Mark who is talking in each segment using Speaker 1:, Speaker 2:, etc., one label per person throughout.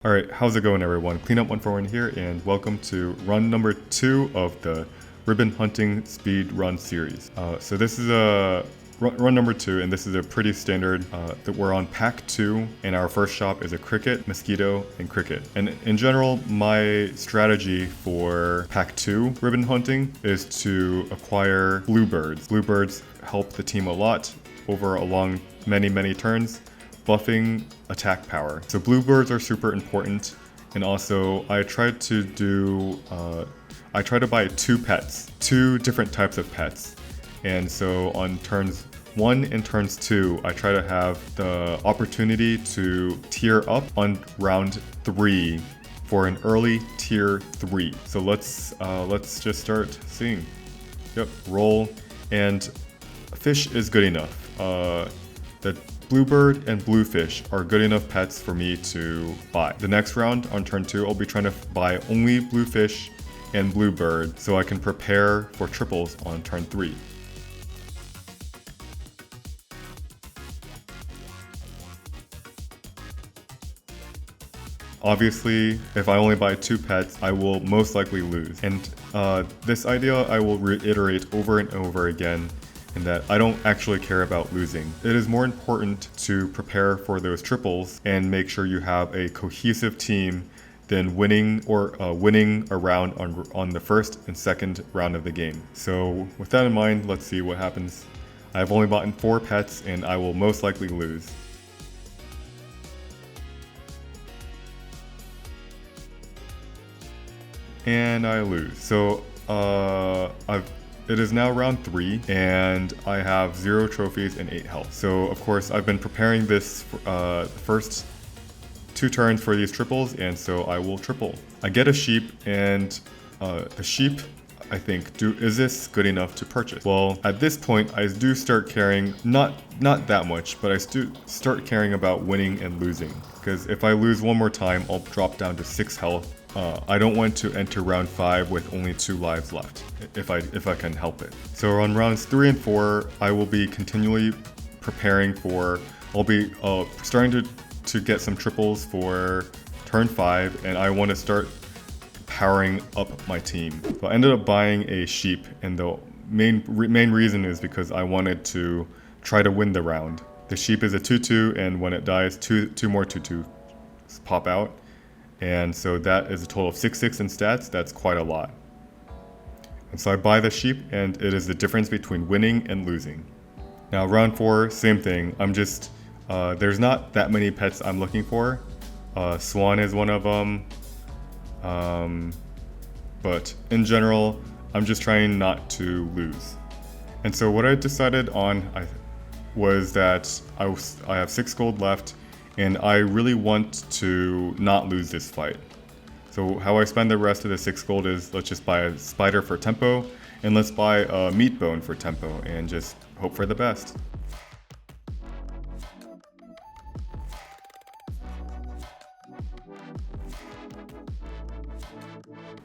Speaker 1: Alright, how's it going everyone? Cleanup141 here, and welcome to run number 2 of the Ribbon Hunting Speedrun series. So this is a run number 2, and this is a pretty standard that we're on pack 2, and our first shop is a cricket, mosquito, and cricket. And in general, my strategy for pack 2 ribbon hunting is to acquire bluebirds. Bluebirds help the team a lot over along many turns, buffing attack power. So bluebirds are super important, and also I try to buy two different types of pets. And so on turns 1 and turns 2, I try to have the opportunity to tier up on round 3 for an early tier 3. So let's just start seeing. Yep, roll, and fish is good enough. The bluebird and bluefish are good enough pets for me to buy. The next round on turn 2, I'll be trying to buy only bluefish and bluebird so I can prepare for triples on turn 3. Obviously, if I only buy 2 pets, I will most likely lose. And this idea I will reiterate over and over again, in that I don't actually care about losing. It is more important to prepare for those triples and make sure you have a cohesive team than winning a round on the first and second round of the game. So with that in mind, let's see what happens. I've only bought 4 pets, and I will most likely lose. And I lose. So it is now round 3, and I have 0 trophies and 8 health. So of course I've been preparing this the first 2 turns for these triples, and so I will triple. I get a sheep, and the sheep, I think, is this good enough to purchase? Well, at this point I do start caring, not that much, but I start caring about winning and losing, because if I lose one more time, I'll drop down to 6 health. I don't want to enter round 5 with only 2 lives left, if I can help it. So on rounds 3 and 4, I will be continually preparing for, I'll be starting to get some triples for turn 5, and I want to start powering up my team. So I ended up buying a sheep, and the main reason is because I wanted to try to win the round. The sheep is a 2/2, and when it dies, two more 2/2 pop out. And so that is a total of 6/6 in stats. That's quite a lot. And so I buy the sheep, and it is the difference between winning and losing. Now round 4, same thing. I'm just, there's not that many pets I'm looking for. Swan is one of them. But in general, I'm just trying not to lose. And so what I decided on was that I have 6 gold left, and I really want to not lose this fight. So how I spend the rest of the 6 gold is, let's just buy a spider for tempo, and let's buy a meat bone for tempo, and just hope for the best.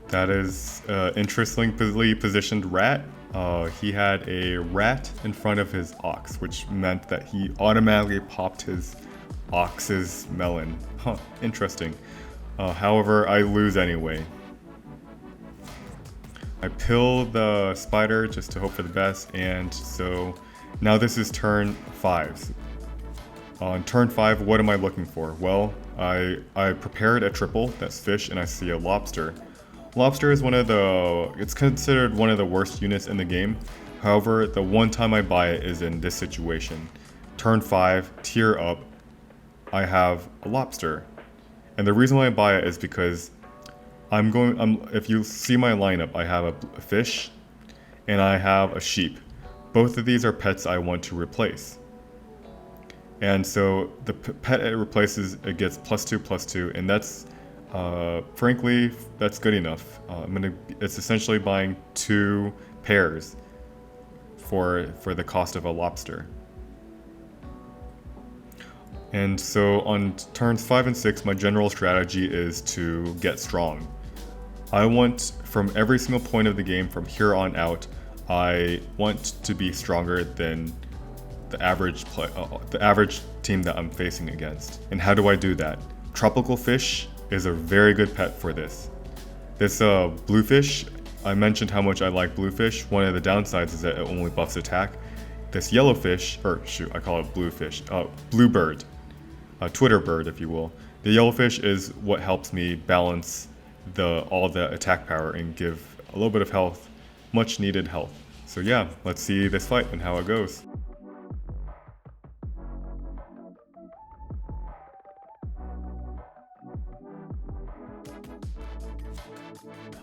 Speaker 1: That is interestingly positioned rat. He had a rat in front of his ox, which meant that he automatically popped his ox's melon. Huh, interesting. However, I lose anyway. I pill the spider just to hope for the best, and so now this is turn 5. On turn 5, what am I looking for? Well, I prepared a triple, that's fish, and I see a lobster. Lobster is it's considered one of the worst units in the game. However, the one time I buy it is in this situation. Turn 5, tier up, I have a lobster. And the reason why I buy it is because if you see my lineup, I have a fish and I have a sheep. Both of these are pets I want to replace. And so the pet it replaces, it gets +2/+2, and that's frankly, that's good enough. It's essentially buying 2 pairs for the cost of a lobster. And so on turns 5 and 6, my general strategy is to get strong. I want, from every single point of the game from here on out, I want to be stronger than the average team that I'm facing against. And how do I do that? Tropical fish is a very good pet for this. This bluefish, I mentioned how much I like bluefish. One of the downsides is that it only buffs attack. This yellowfish, or shoot, I call it bluefish, bluebird, a Twitter bird if you will. The yellowfish is what helps me balance all the attack power and give a little bit of health, much needed health. So yeah, let's see this fight and how it goes.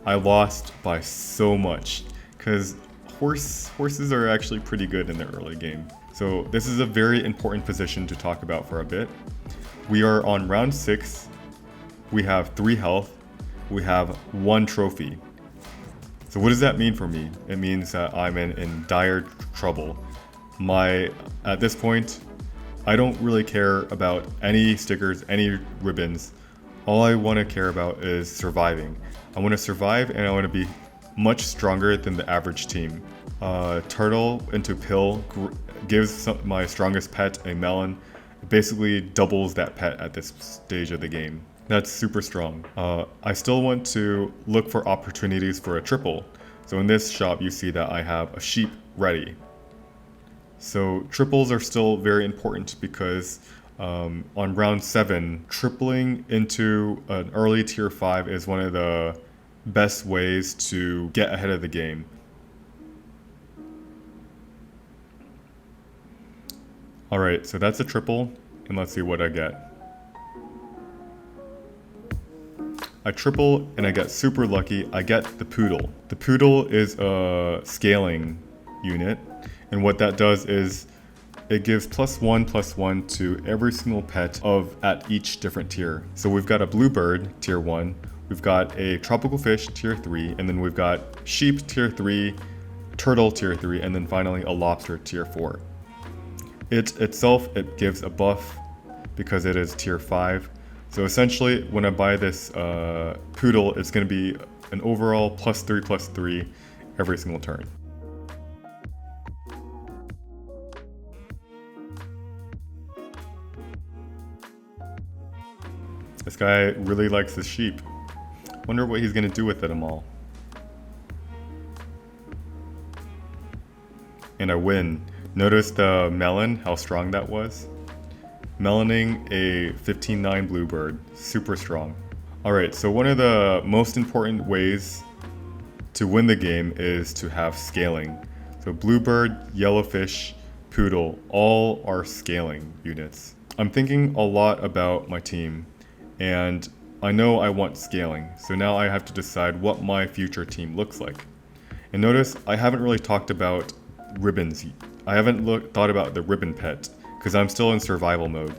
Speaker 1: I lost by so much because horses are actually pretty good in the early game. So this is a very important position to talk about for a bit. We are on round 6. We have 3 health. We have 1 trophy. So what does that mean for me? It means that I'm in dire trouble. At this point, I don't really care about any stickers, any ribbons. All I want to care about is surviving. I want to survive and I want to be much stronger than the average team. Turtle into pill gives my strongest pet a melon. It basically doubles that pet at this stage of the game. That's super strong. I still want to look for opportunities for a triple. So in this shop you see that I have a sheep ready. So triples are still very important because on round 7, tripling into an early tier 5 is one of the best ways to get ahead of the game. Alright, so that's a triple, and let's see what I get. I triple and I get super lucky. I get the poodle. The poodle is a scaling unit, and what that does is it gives +1/+1 to every single pet at each different tier. So we've got a bluebird tier 1, we've got a tropical fish tier 3, and then we've got sheep tier 3, turtle tier 3, and then finally a lobster tier 4. It gives a buff because it is tier 5. So essentially, when I buy this poodle, it's going to be an overall +3/+3 every single turn. This guy really likes the sheep. Wonder what he's going to do with them all. And I win. Notice the melon, how strong that was? Meloning a 15/9 bluebird, super strong. Alright, so one of the most important ways to win the game is to have scaling. So bluebird, yellowfish, poodle, all are scaling units. I'm thinking a lot about my team, and I know I want scaling, so now I have to decide what my future team looks like. And notice I haven't really talked about ribbons. I haven't thought about the ribbon pet, because I'm still in survival mode.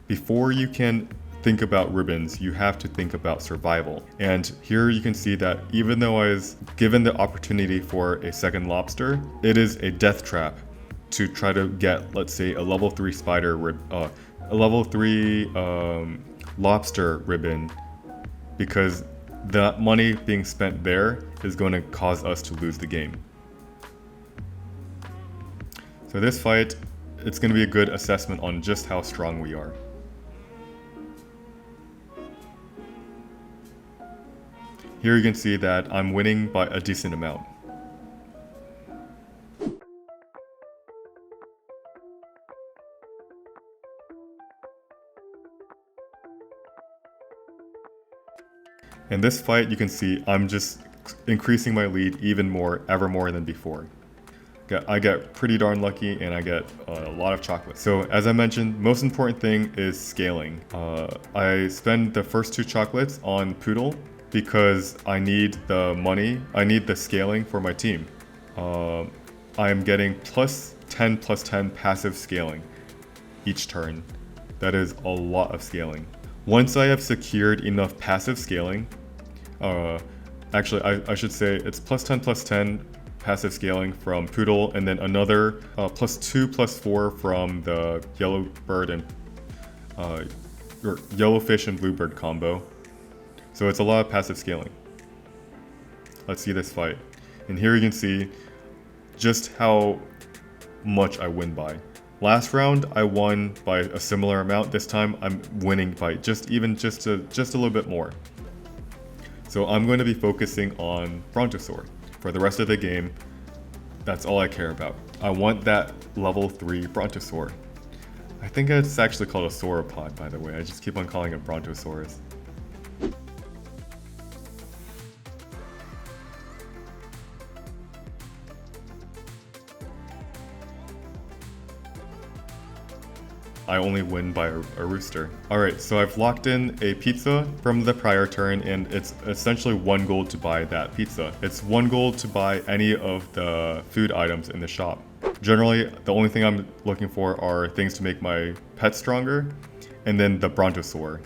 Speaker 1: Before you can think about ribbons, you have to think about survival. And here you can see that even though I was given the opportunity for a second lobster, it is a death trap to try to get, let's say, a level 3 a level 3 lobster ribbon, because the money being spent there is going to cause us to lose the game. So this fight, it's going to be a good assessment on just how strong we are. Here you can see that I'm winning by a decent amount. In this fight, you can see I'm just increasing my lead even more, ever more than before. I get pretty darn lucky and I get a lot of chocolate. So as I mentioned, most important thing is scaling. I spend the first 2 chocolates on Poodle because I need the money, I need the scaling for my team. I am getting +10/+10 passive scaling each turn. That is a lot of scaling. Once I have secured enough passive scaling, actually I should say it's +10/+10 passive scaling from Poodle, and then another +2/+4 from the Yellowbird and or Yellowfish and Bluebird combo. So it's a lot of passive scaling. Let's see this fight. And here you can see just how much I win by. Last round I won by a similar amount. This time I'm winning by just a little bit more. So I'm going to be focusing on Brontosaur for the rest of the game. That's all I care about. I want that level 3 Brontosaur. I think it's actually called a Sauropod, by the way. I just keep on calling it Brontosaurus. I only win by a rooster. Alright, so I've locked in a pizza from the prior turn, and it's essentially 1 gold to buy that pizza. It's 1 gold to buy any of the food items in the shop. Generally, the only thing I'm looking for are things to make my pet stronger, and then the Brontosaur.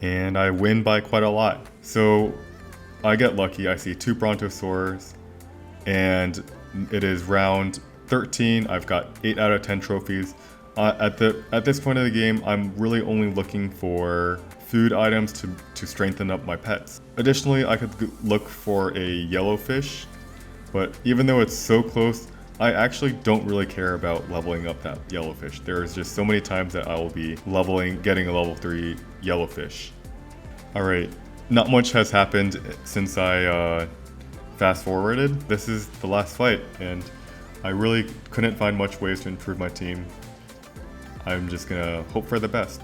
Speaker 1: And I win by quite a lot. So I get lucky, I see 2 Brontosaurs, and it is round 13. I've got 8 out of 10 trophies. At this point of the game, I'm really only looking for food items to strengthen up my pets. Additionally, I could look for a yellowfish, but even though it's so close, I actually don't really care about leveling up that yellowfish. There's just so many times that I will be getting a level 3 yellowfish. Alright, not much has happened since I fast forwarded. This is the last fight, and I really couldn't find much ways to improve my team. I'm just gonna hope for the best.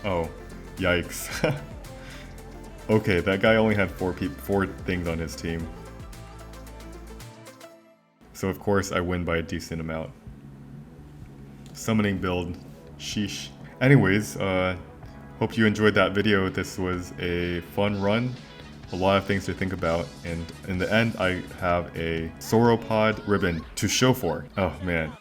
Speaker 1: Oh, yikes. Okay, that guy only had 4 things on his team. So of course I win by a decent amount. Summoning build, sheesh. Anyways, hope you enjoyed that video. This was a fun run. A lot of things to think about, and in the end I have a Sauropod Ribbon to show for. Oh man.